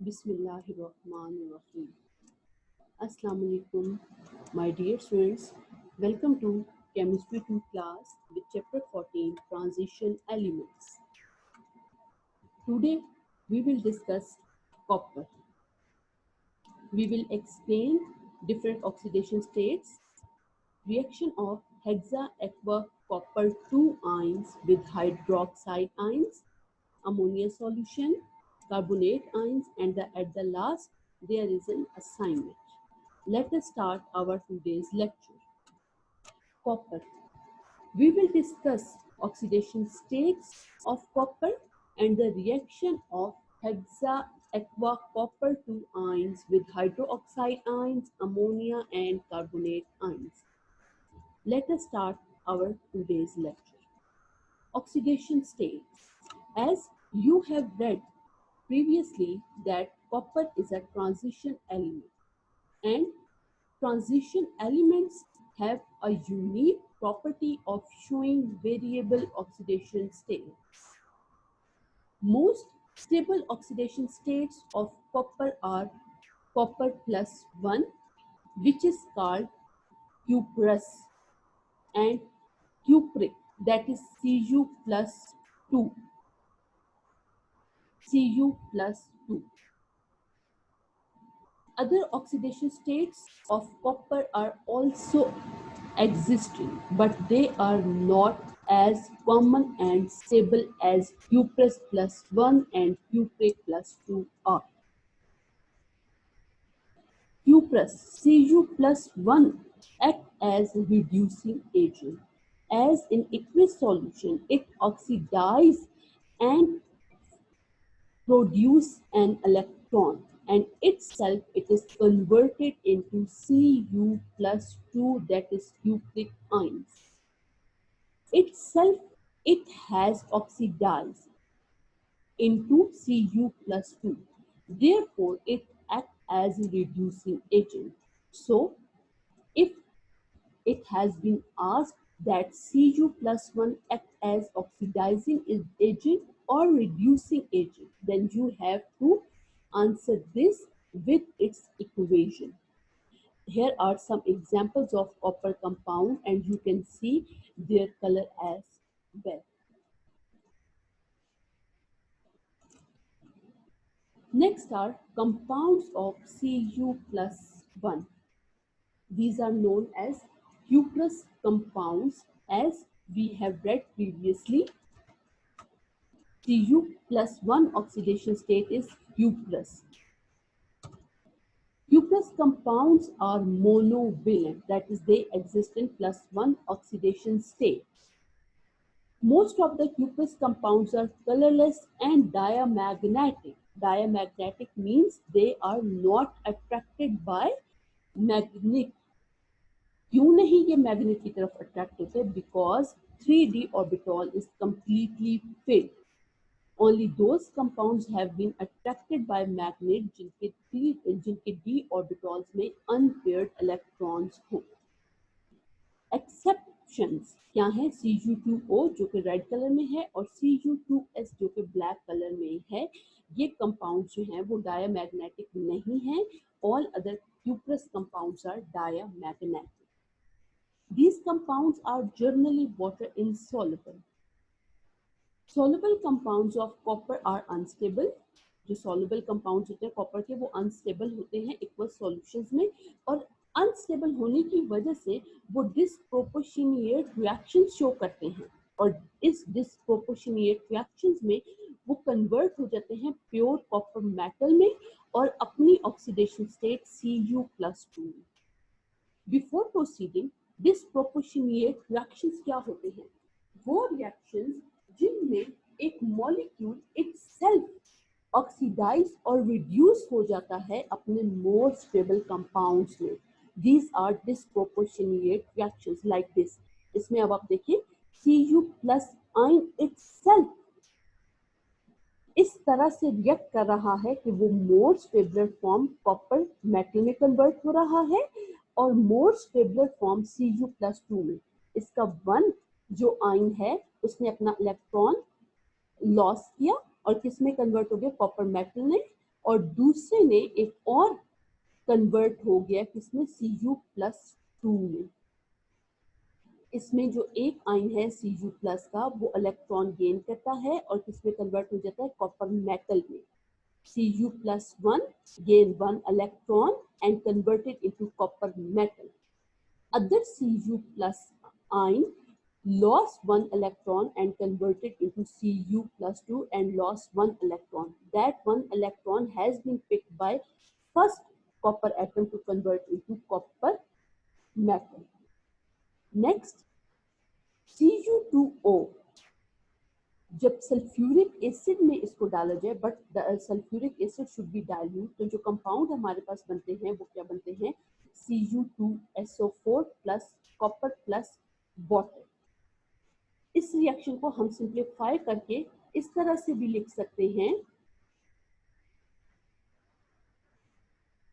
Bismillahirrahmanirrahim. Assalamu alaikum, my dear students. Welcome to Chemistry 2 class with Chapter 14 Transition Elements. Today we will discuss copper. We will explain different oxidation states, reaction of hexa-aqua copper 2 ions with hydroxide ions, ammonia solution, carbonate ions, and at the last there is an assignment. Let us start our today's lecture. Copper. We will discuss oxidation states of copper and the reaction of hexa-aqua copper 2 ions with hydroxide ions, ammonia and carbonate ions. Let us start our today's lecture. Oxidation states. As you have read previously that copper is a transition element and transition elements have a unique property of showing variable oxidation states. Most stable oxidation states of copper are copper plus 1, which is called cuprous, and cupric, that is Cu plus 2. Cu plus 2. Other oxidation states of copper are also existing, but they are not as common and stable as cuprous plus 1 and cupric plus 2 are. Cuprous Cu plus 1 act as reducing agent. As in aqueous solution, it oxidizes and produce an electron, and itself it is converted into Cu plus 2, that is cupric ions. Itself it has oxidized into Cu plus 2. Therefore, it acts as a reducing agent. So, if it has been asked that Cu plus 1 act as oxidizing agent or reducing agent, then you have to answer this with its equation. Here are some examples of copper compound and you can see their color as well. Next are compounds of Cu plus 1. These are known as cuprous compounds. As we have read previously, Cu plus 1 oxidation state is cuprous. Cuprous compounds are monovalent, that is, they exist in plus 1 oxidation state. Most of the cuprous compounds are colorless and diamagnetic. Diamagnetic means they are not attracted by magnet. क्यों नहीं ये magnet की तरफ attract होते हैं? Because 3d orbital is completely filled. Only those compounds have been attracted by magnet जिनके d orbitals में unpaired electrons हो. Exceptions क्या है? Cu2O जो कि रेड कलर में है और Cu2S जो कि ब्लैक कलर में है. ये कंपाउंड जो हैं वो डायमैग्नेटिक नहीं है. All other cuprous compounds are diamagnetic. These compounds are generally water insoluble. Soluble compounds of copper are unstable. जो soluble compounds होते हैं कॉपर के वो unstable होते हैं aqueous solutions में, और unstable होने की वजह से वो disproportionate reactions शो करते हैं, और इस disproportionate reactions में वो convert हो जाते हैं pure copper metal में और अपनी oxidation state Cu+2 में. Before proceeding, disproportionate reactions क्या होते हैं? वो reactions जिनमें एक molecule itself ऑक्सीडाइज और रिड्यूस हो जाता है अपने मोर स्टेबल कंपाउंड्स में. These are disproportionate reactions like this. इसमें अब आप देखिए Cu plus ion itself इस तरह से रिएक्ट कर रहा है कि वो मोर स्टेबलर फॉर्म कॉपर मेटल में कन्वर्ट हो रहा है और मोर स्टेबलर फॉर्म Cu+2 में. इसका 1 जो आयन है उसने अपना इलेक्ट्रॉन लॉस किया और किस में कन्वर्ट हो गया? कॉपर मेटल में, और दूसरे ने एक और कन्वर्ट हो गया किसमें, Cu+2 में। इसमें जो एक आयन है Cu+ का वो इलेक्ट्रॉन गेन करता है और किसमें कन्वर्ट हो जाता है, कॉपर मेटल में। Cu+1 gain 1 electron and converted into copper metal. Other Cu+ ion lost 1 electron and converted into Cu+2 and lost 1 electron. That 1 electron has been picked by first copper atom to convert into copper metal. Next, Cu2O, जब sulphuric acid में इसको डाला जाए, but sulphuric acid should be dilute, तो जो compound हमारे पास बनते हैं वो क्या बनते हैं, Cu2SO4 plus copper plus water. इस रिएक्शन को हम सिंप्लीफाई करके इस तरह से भी लिख सकते हैं,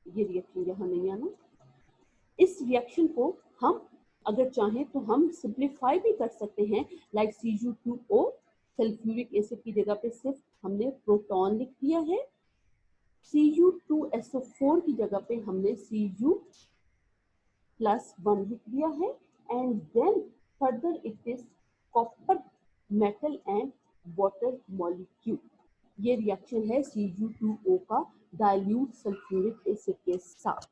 ये रिएक्शन यहाँ नहीं आना, इस रिएक्शन को हम अगर चाहें तो हम सिंप्लीफाई भी कर सकते हैं, लाइक Cu2O सल्फ्यूरिक एसिड की जगह पे सिर्फ हमने प्रोटॉन लिख दिया है, Cu2SO4 की जगह पे हमने Cu+1 लिख दिया है, and then further it is copper metal and water molecule. ये रिएक्शन है Cu2O का डाइल्यूट सल्फ्यूरिक एसिड के साथ।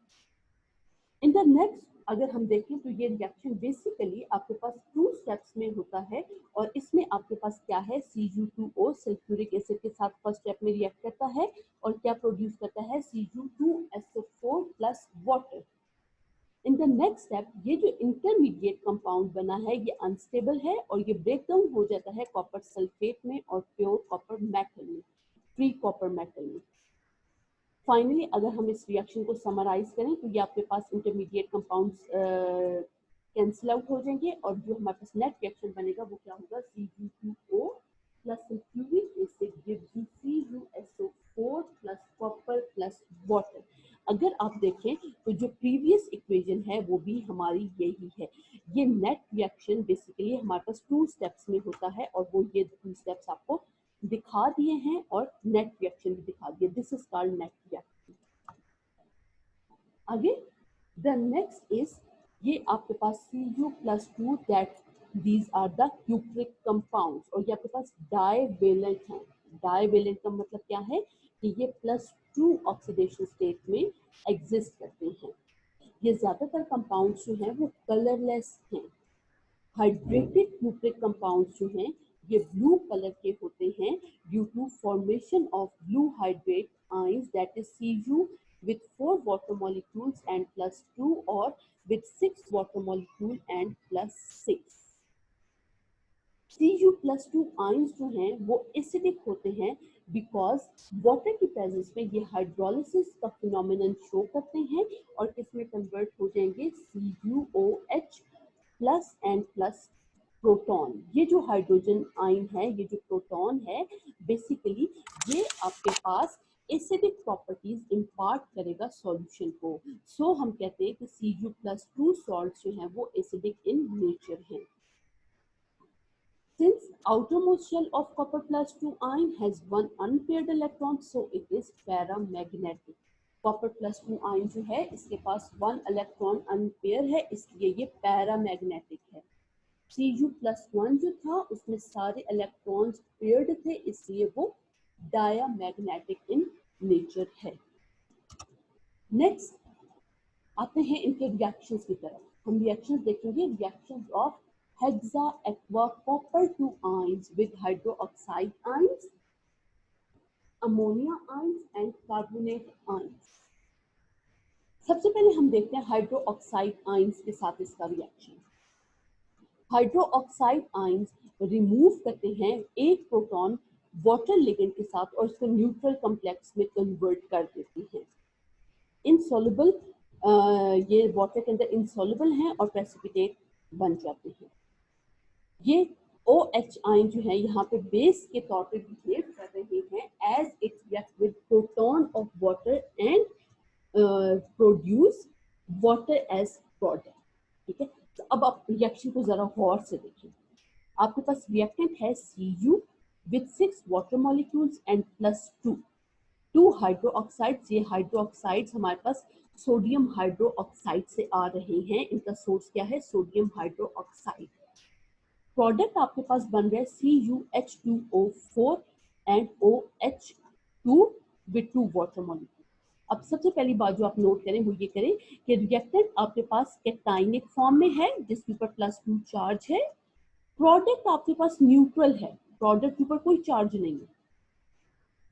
इन द नेक्स्ट अगर हम देखें तो ये रिएक्शन बेसिकली आपके पास 2 स्टेप्स में होता है, और इसमें आपके पास क्या है, Cu2O सल्फ्यूरिक एसिड के साथ फर्स्ट स्टेप में रिएक्ट करता है और क्या प्रोड्यूस करता है, Cu2SO4 plus water. In the next step ये जो इंटरमीडिएट कंपाउंड बना है ये अनस्टेबल है और ये ब्रेक डाउन हो जाता है कॉपर सल्फेट में और प्योर कॉपर मेटल में, फ्री कॉपर मेटल में। फाइनली अगर हम इस रिएक्शन को समराइज करें तो ये आपके पास इंटरमीडिएट कंपाउंड्स कैंसिल आउट हो जाएंगे और जो हमारे पास नेट रिएक्शन बनेगा वो क्या होगा, Cu2O plus sulphuric acid gives you CuSO4 plus copper plus water. अगर आप देखें तो जो प्रीवियस इक्वेशन है वो भी हमारी यही है। ये नेट रिएक्शन बेसिकली हमारे पास 2 स्टेप्स में होता है और वो ये 2 स्टेप्स आपको दिखा दिए हैं और नेट रिएक्शन भी दिखा दिए, this is called net reaction. आगे द नेक्स्ट इज ये आपके पास Cu+2 that these are the cupric compounds, और ये आपके पास डाइवेलेंट हैं। डाइवेलेंट का मतलब क्या है कि ये +2 ऑक्सीडेशन स्टेट में एग्जिस्ट करते हैं। ये ज्यादातर कंपाउंड्स जो हैं वो कलरलेस हैं। हाइड्रेटेड क्यूप्रिक कंपाउंड्स जो हैं ये ब्लू कलर के होते हैं due to formation of blue hydrate ions that is Cu with 4 water molecules and +2 or with 6 water molecule and +6। Cu+2 ions जो हैं वो एसिडिक होते हैं बिकॉज वाटर की प्रेजेंस में ये हाइड्रोलिसिस का फिनोमिनन शो करते हैं और किसमें कन्वर्ट हो जाएंगे, CuOH plus and plus proton. ये जो हाइड्रोजन आयन है, ये जो प्रोटॉन है, बेसिकली ये आपके पास एसिडिक प्रॉपर्टीज इम्पार्ट करेगा सॉल्यूशन को। सो हम कहते हैं कि Cu+2 सॉल्ट्स जो हैं वो एसिडिक इन नेचर हैं। Since outermost shell of copper+2 ion has one unpaired electron, so it is paramagnetic. Copper+2 ion जो है इसके पास 1 इलेक्ट्रॉन अनपेयर है, इसलिए ये पैरामैग्नेटिक है। Cu+1 जो था उसमें सारे इलेक्ट्रॉन्स पेयर्ड थे, इसलिए वो डायमैग्नेटिक इन नेचर है। नेक्स्ट आते हैं इनके रिएक्शंस की तरफ। हम रिएक्शंस देखेंगे, reactions of hexa aqua copper 2 ions with hydroxide ions, ammonia ions and carbonate ions। सबसे पहले हम देखते हैं हाइड्रोक्साइड आयंस के साथ इसका रिएक्शन। हाइड्रोक्साइड आयंस रिमूव करते हैं एक प्रोटॉन वाटर लिगेंड के साथ और इसको न्यूट्रल कॉम्प्लेक्स में कन्वर्ट कर देते हैं। इनसॉल्युबल, ये वाटर के अंदर इनसॉल्युबल हैं और प्रेसिपिटेट बन जाते हैं। ये OH आयन जो है यहाँ पे बेस के तौर पे बिहेव कर रहे हैं as it react with proton of water and produce water as product. ठीक है, तो अब आप रिएक्शन को जरा गौर से देखिए। आपके पास रिएक्टेंट है Cu with 6 water molecules and +2। Two hydroxides, ये हाइड्रो ऑक्साइड्स हमारे पास सोडियम हाइड्रो ऑक्साइड से आ रहे हैं, इनका सोर्स क्या है, सोडियम हाइड्रो ऑक्साइड। प्रोडक्ट आपके पास बन रहा है CuH2O4 and OH2 with 2 water molecule. अब सबसे पहली बात जो आप नोट करें वो ये करें कि रिएक्टेंट आपके पास कैटाइनिक फॉर्म में है जिसके ऊपर +2 चार्ज है, प्रोडक्ट आपके पास न्यूट्रल है, प्रोडक्ट के ऊपर कोई चार्ज नहीं है।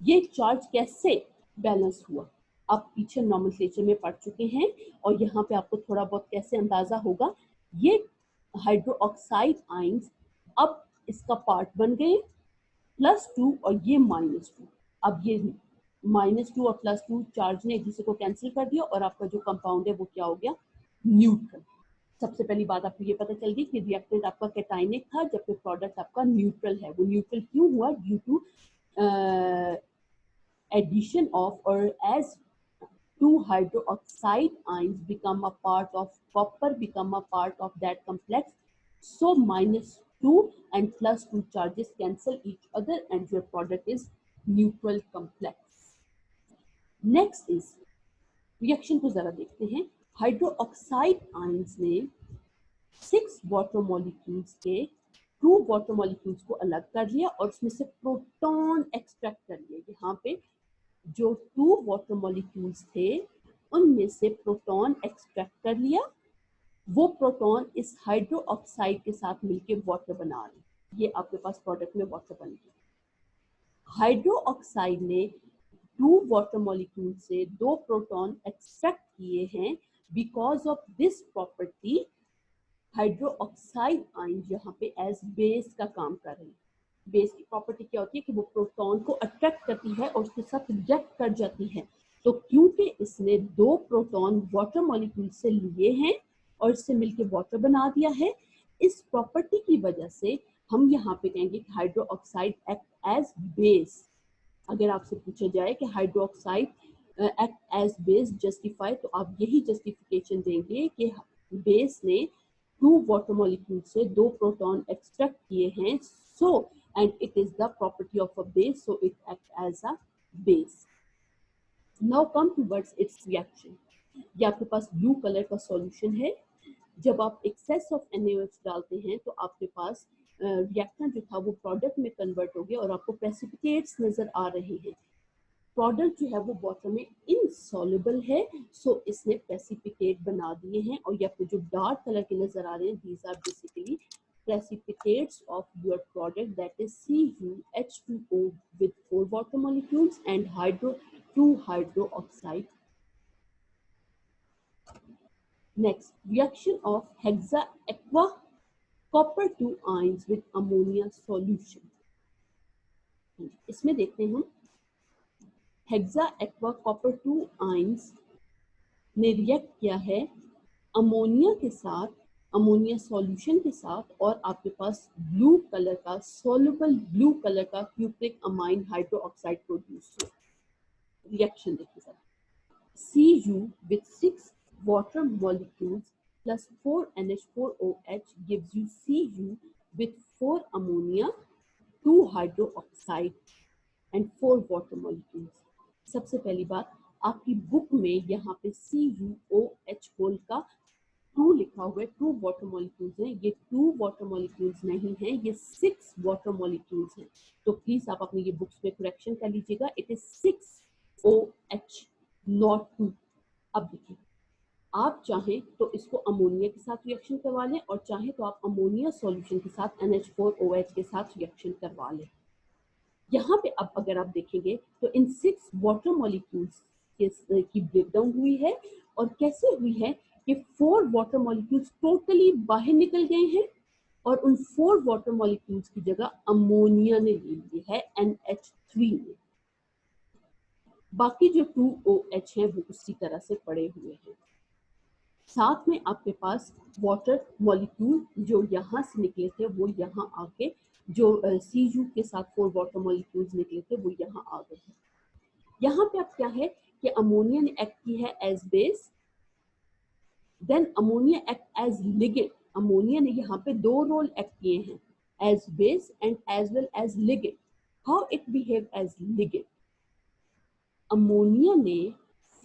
ये चार्ज कैसे बैलेंस हुआ आप पीछे नॉमेनक्लेचर में पढ़ चुके हैं, और यहाँ पे आपको थोड़ा बहुत कैसे अंदाजा होगा। ये हाइड्रो ऑक्साइड आइंस अब इसका पार्ट बन गए +2 और ये -2। अब ये -2 और +2 चार्ज ने एक दूसरे को कैंसिल कर दिया और आपका जो कंपाउंड है वो क्या हो गया, न्यूट्रल। सबसे पहली बात आपको ये पता चल गई कि रिएक्टेंट आपका कैटाइनिक था जबकि प्रोडक्ट आपका न्यूट्रल है। वो न्यूट्रल क्यों हुआ, due to addition of, or as two hydroxide ions become a part of copper, become a part of that complex, so -2 and +2 charges cancel each other and your product is neutral complex. Next is reaction को जरा देखते हैं। Hydroxide ions ने 6 water molecules के 2 water molecules को अलग कर लिया और उसमें से प्रोटॉन एक्सट्रैक्ट कर लिया। यहाँ पे जो 2 वाटर मॉलिक्यूल्स थे उनमें से प्रोटॉन एक्सट्रैक्ट कर लिया, वो प्रोटॉन इस हाइड्रो ऑक्साइड के साथ मिलकर वाटर बना रहे। ये आपके पास प्रोडक्ट में वाटर बन गया। हाइड्रो ऑक्साइड ने 2 वाटर मॉलिक्यूल से 2 प्रोटॉन एक्सट्रैक्ट किए हैं। Because of this property hydro oxide ion यहाँ पे एज बेस का काम कर रहे हैं। बेस की प्रॉपर्टी क्या होती है कि वो प्रोटॉन को अट्रैक्ट करती है और उसके साथ रिएक्ट कर जाती है। तो क्योंकि इसने 2 प्रोटॉन वाटर मॉलिक्यूल से लिए हैं और इससे मिलकर वाटर बना दिया है, इस प्रॉपर्टी की वजह से हम यहाँ पे कहेंगे कि hydroxide act as base. अगर आपसे पूछा जाए कि hydroxide act as base justify, तो आप यही जस्टिफिकेशन देंगे कि बेस ने 2 वाटर मॉलिक्यूल से 2 प्रोटॉन एक्सट्रैक्ट किए हैं, सो and it is the property of a base, so it acts as a base. Now come towards its reaction. ये आपके पास ब्लू कलर का सॉल्यूशन है। जब आप एक्सेस ऑफ NaOH डालते हैं तो आपके पास रिएक्टेंट जो था वो प्रोडक्ट में कन्वर्ट हो गया और आपको प्रेसिपिटेट्स नजर आ रहे हैं। प्रोडक्ट जो है वो वाटर में इनसॉल्युबल है, सो इसने प्रेसिपिटेट बना दिए हैं। और ये आपको जो डार्क कलर के नजर आ रहे हैं, these are basically precipitates of your product, that is CuH2O with 4 water molecules and 2 hydroxide. Next, reaction of hexa-aqua copper 2 ions with ammonia solution. इसमें देखते हैं हम हेक्सा-aqua copper 2 ions ने रिएक्ट किया है अमोनिया के साथ, अमोनिया सॉल्यूशन के साथ, और आपके पास ब्लू कलर का सॉल्युबल ब्लू कलर का cupric amine hydro oxide produce हुआ। रिएक्शन देखिए sir, Cu with 6 water molecules plus 4 NH4OH gives you Cu with 4 ammonia, 2 hydroxide and 4 water molecules. सबसे पहली बात, आपकी बुक में यहाँ पे CuOH होल का 2 लिखा हुआ है, 2 वाटर मॉलिक्यूल्स हैं। ये 2 वाटर मॉलिक्यूल्स नहीं हैं, ये 6 वाटर मॉलिक्यूल्स हैं। तो प्लीज आप अपनी ये बुक्स में करेक्शन कर लीजिएगा, इट इज 6OH नॉट 2। अब देखिए, आप चाहें तो इसको अमोनिया के साथ रिएक्शन करवा लें और चाहें तो आप अमोनिया सॉल्यूशन के साथ NH4OH के साथ रिएक्शन करवा लें। यहाँ पे अब अगर आप देखेंगे तो इन 6 वाटर मॉलिक्यूल्स की ब्रेकडाउन हुई है, और कैसे हुई है कि 4 वाटर मॉलिक्यूल्स टोटली बाहर निकल गए हैं और उन 4 वाटर मॉलिक्यूल्स की जगह अमोनिया ने ले ली है NH3 ने। बाकी जो 2OH हैं वो उसी तरह से पड़े हुए हैं। साथ में आपके पास वाटर मॉलिक्यूल जो यहाँ से निकले थे वो यहाँ आके, जो Cu के साथ 4 वाटर मॉलिक्यूल्स निकले थे वो यहाँ आ गए हैं। यहाँ पे अब क्या है कि अमोनिया ने एक्ट की है as base, then ammonia act as ligand. Ammonia ने यहाँ पे 2 रोल एक्ट किए हैं, as base and as well as ligand. How it behave as ligand, ammonia ने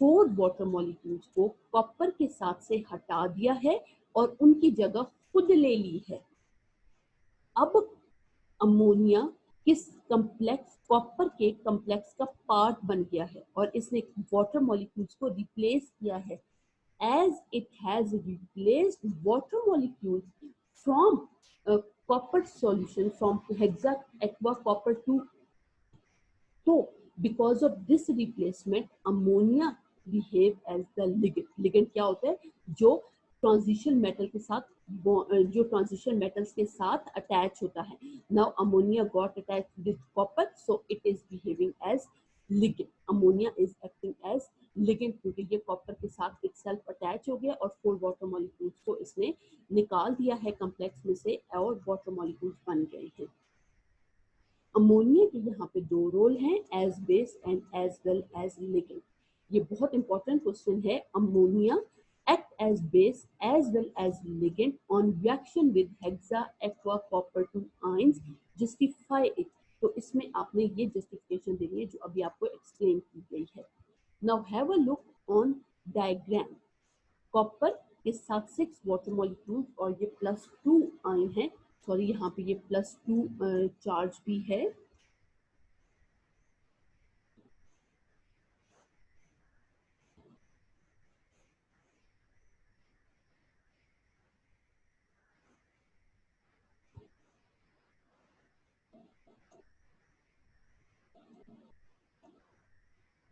4 वाटर मॉलिक्यूल्स को कॉपर के साथ से हटा दिया है और उनकी जगह खुद ले ली है। अब अमोनिया किस कॉम्प्लेक्स कॉपर के कॉम्प्लेक्स का पार्ट बन गया है और इसने वाटर मॉलिक्यूल्स को रिप्लेस किया है। as it has replaced water molecules from copper solution from hexa aqua copper to so because of this replacement ammonia behave as the ligand ligand क्या होता है जो ट्रांजिशन मेटल के साथ जो ट्रांजिशन मेटल्स के साथ अटैच होता है। Now ammonia got attach with copper so it is behaving as ligand ammonia is acting as ligand क्योंकि ये कॉपर के साथ itself अटैच हो गया और 4 वाटर मॉलिक्यूल्स को इसने निकाल दिया है कॉम्प्लेक्स में से और वाटर मॉलिक्यूल्स बन गए हैं। अमोनिया के यहाँ पे 2 रोल हैं as base and as well as ligand. ये बहुत इंपॉर्टेंट क्वेश्चन है। Ammonia act as base as well as ligand on reaction with hexa aqua copper 2 ions justify it। तो इसमें आपने ये जस्टिफिकेशन देनी है जो अभी आपको एक्सप्लेन की गई है। Now have a look on diagram. Copper के साथ 6 वाटर मॉलिक्यूल और ये +2 आयन है। सॉरी यहाँ पे ये +2 चार्ज भी है।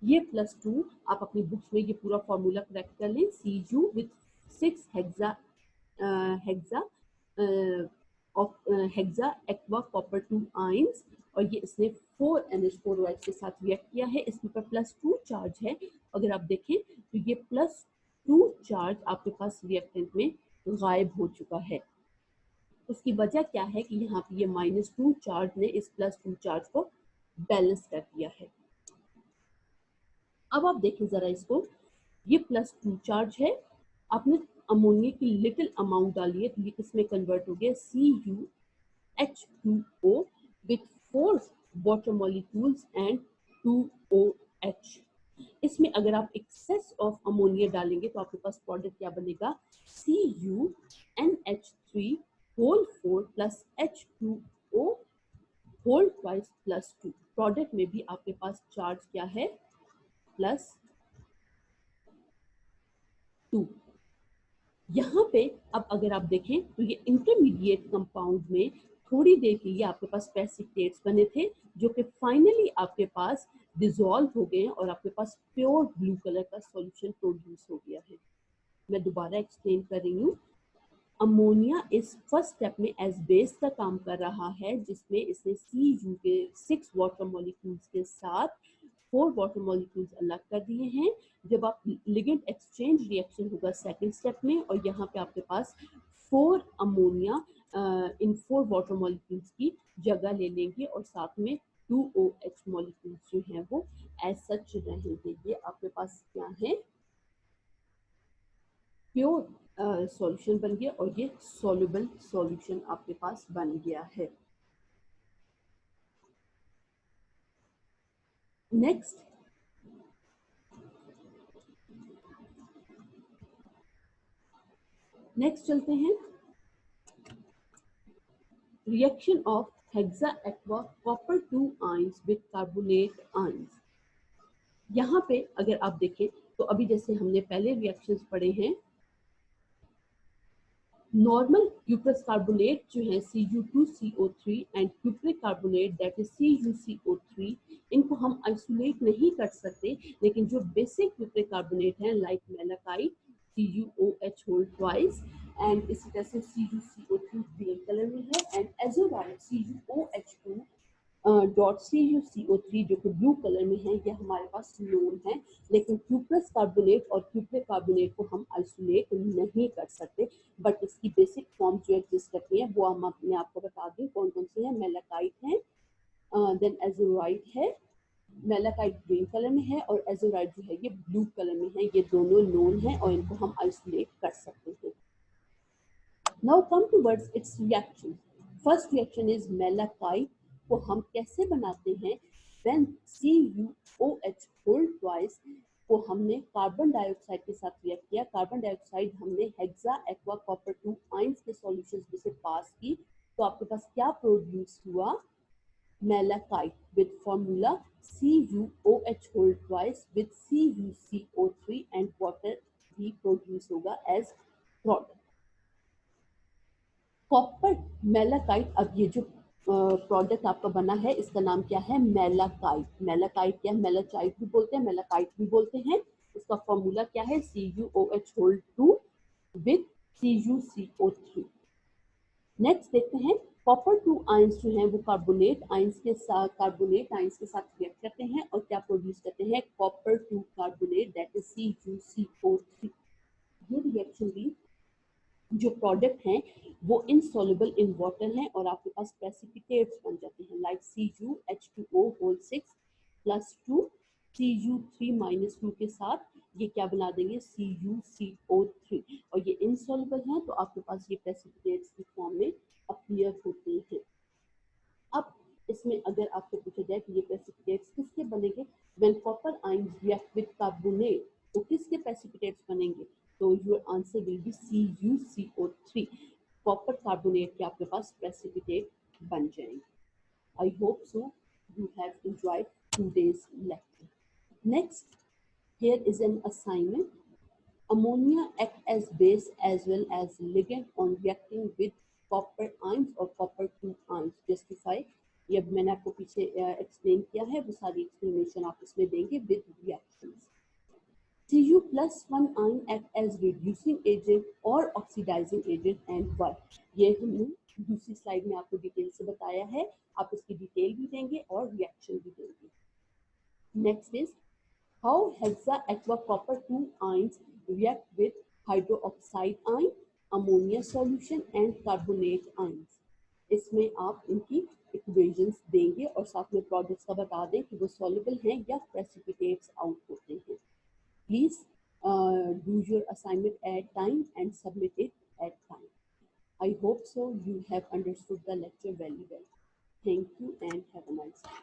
ये +2 आप अपनी बुक्स में ये पूरा फॉर्मूला करेक्ट कर लें। Cu with 6 hexa aqua copper 2 ions और ये इसने 4 NH4OH के साथ रिएक्ट किया है। इसमें पर +2 चार्ज है। अगर आप देखें तो ये +2 चार्ज आपके पास रिएक्टेंट में गायब हो चुका है। उसकी वजह क्या है कि यहाँ पे ये -2 चार्ज ने इस +2 चार्ज को बैलेंस कर दिया है। अब आप देखें जरा इसको, ये +2 चार्ज है। आपने अमोनिया की लिटिल अमाउंट डाली है तो ये किसमें कन्वर्ट हो गया CuH2O with 4 water molecules and 2 OH। इसमें अगर आप एक्सेस ऑफ अमोनिया डालेंगे तो आपके पास प्रोडक्ट क्या बनेगा CuNH3 whole 4 plus H2O whole twice plus 2। Product में भी आपके पास चार्ज क्या है +2। यहाँ पे अब अगर आप देखें तो ये इंटरमीडिएट कंपाउंड में थोड़ी देर के लिए आपके पास प्रेसिपिटेट्स बने थे जो कि फाइनली आपके पास डिसॉल्व हो गए और आपके पास प्योर ब्लू कलर का सॉल्यूशन प्रोड्यूस हो गया है। मैं दोबारा एक्सप्लेन कर रही हूँ। अमोनिया इस फर्स्ट स्टेप में एज बेस का काम कर रहा है जिसमें इसने Cu के 6 वाटर मॉलिक्यूल्स के साथ 4 वाटर मॉलिक्यूल्स अलग कर दिए हैं। जब आप लिगेंड एक्सचेंज रिएक्शन होगा सेकंड स्टेप में और यहाँ पे आपके पास 4 अमोनिया इन 4 वाटर मॉलिक्यूल्स की जगह ले लेंगे और साथ में 2 OH मॉलिक्यूल्स जो हैं वो एज सच रहेंगे। ये आपके पास क्या है प्योर सॉल्यूशन बन गया और ये सॉल्युबल सॉल्यूशन आपके पास बन गया है। नेक्स्ट चलते हैं reaction of hexa aqua copper 2 ions with carbonate ions. यहाँ पे अगर आप देखें तो अभी जैसे हमने पहले रिएक्शंस पढ़े हैं, नॉर्मल क्यूप्रस कार्बोनेट जो है Cu2CO3 and cupric carbonate that is CuCO3, इनको हम आइसोलेट नहीं कर सकते, लेकिन जो बेसिक क्यूप्रिक कार्बोनेट हैं like malachite CuOH whole twice and इसी तरह से CuCO3 ग्रीन कलर में है एंड एजोराइड CuOH2 .CuCO3 जो कि ब्लू कलर में है, ये हमारे पास नोन है। लेकिन क्यूप्रस कार्बोनेट और क्यूप्रिक कार्बोनेट को हम आइसोलेट नहीं कर सकते, बट इसकी बेसिक फॉर्म जो एग्जिस्ट करती है वो हम अपने आपको बता दें कौन कौन सी है। मेलाकाइट है, देन एजोराइड है, मेलाकाइट ग्रीन कलर में है और एजोराइड जो है ये ब्लू कलर में है। ये दोनों नोन है और इनको हम आइसोलेट कर सकते हैं। Now come towards its reaction. First reaction is malachite को हम कैसे बनाते हैं, when CuOH होल ट्वाइस को हमने कार्बन डाइऑक्साइड के साथ रिएक्ट किया। कार्बन डाइऑक्साइड हमने हेक्सा एक्वा कॉपर 2 आयंस के सॉल्यूशंस में से पास की, तो आपके पास क्या प्रोड्यूस हुआ? malachite with formula CuOH whole twice with CuCO3 and water भी प्रोड्यूस होगा एज प्रोडक्ट। कॉपर मेलाकाइट, अब ये जो प्रोडक्ट आपका बना है इसका नाम क्या है? मेलाकाइट। मेलाकाइट क्या है? मेलाचाइट भी बोलते हैं, मेलाकाइट भी बोलते हैं। इसका फॉर्मूला क्या है? CuOH whole 2 with CuCO3। Next देखते हैं, कॉपर 2 आयंस जो हैं वो कार्बोनेट आयंस के साथ रिएक्ट करते हैं और क्या प्रोड्यूस करते हैं? Copper 2 carbonate, that is CuCO3। ये रिएक्शन भी जो प्रोडक्ट हैं वो इनसॉल्युबल इन वाटर हैं और आपके पास प्रेसिपिटेट्स बन जाते हैं, like CuH2O whole 6 plus 2 Cu3 minus 2 के साथ ये क्या बना देंगे? CuCO3। और ये इनसॉल्युबल हैं तो आपके पास ये प्रेसिपिटेट्स की फॉर्म में अपीयर होते हैं। अब इसमें अगर आपसे पूछा जाए कि ये प्रेसिपिटेट्स किसके बनेंगे? When copper ions react with carbonate, तो किसके प्रेसिपिटेट्स बनेंगे? तो your answer will be CuCO3। Copper carbonate के आपके पास प्रेसिपिटेट बन जाएंगे। I hope so you have enjoyed today's lecture. Next, here is an assignment. Ammonia act as base as well as ligand on reacting with copper ions or copper 2 ions. Justify. ये अब मैंने आपको पीछे explain किया है, वो सारी explanation आप इसमें देंगे with reactions. Cu plus 1 ion act as reducing agent or oxidizing agent and why? ये हमने दूसरी स्लाइड में आपको डिटेल से बताया है, आप इसकी डिटेल भी देंगे और रिएक्शन भी देंगे। Next is how hexa aqua copper 2 ions react with hydroxide ion, ammonia solution and carbonate ions. इसमें आप इनकी इक्वेशंस देंगे और साथ में प्रोडक्ट्स का बता दें कि वो सॉल्युबल हैं या प्रेसिपिटेट्स आउट होते हैं। Please do your assignment at time and submit it at time. I hope so you have understood the lecture very well. Thank you and have a nice day.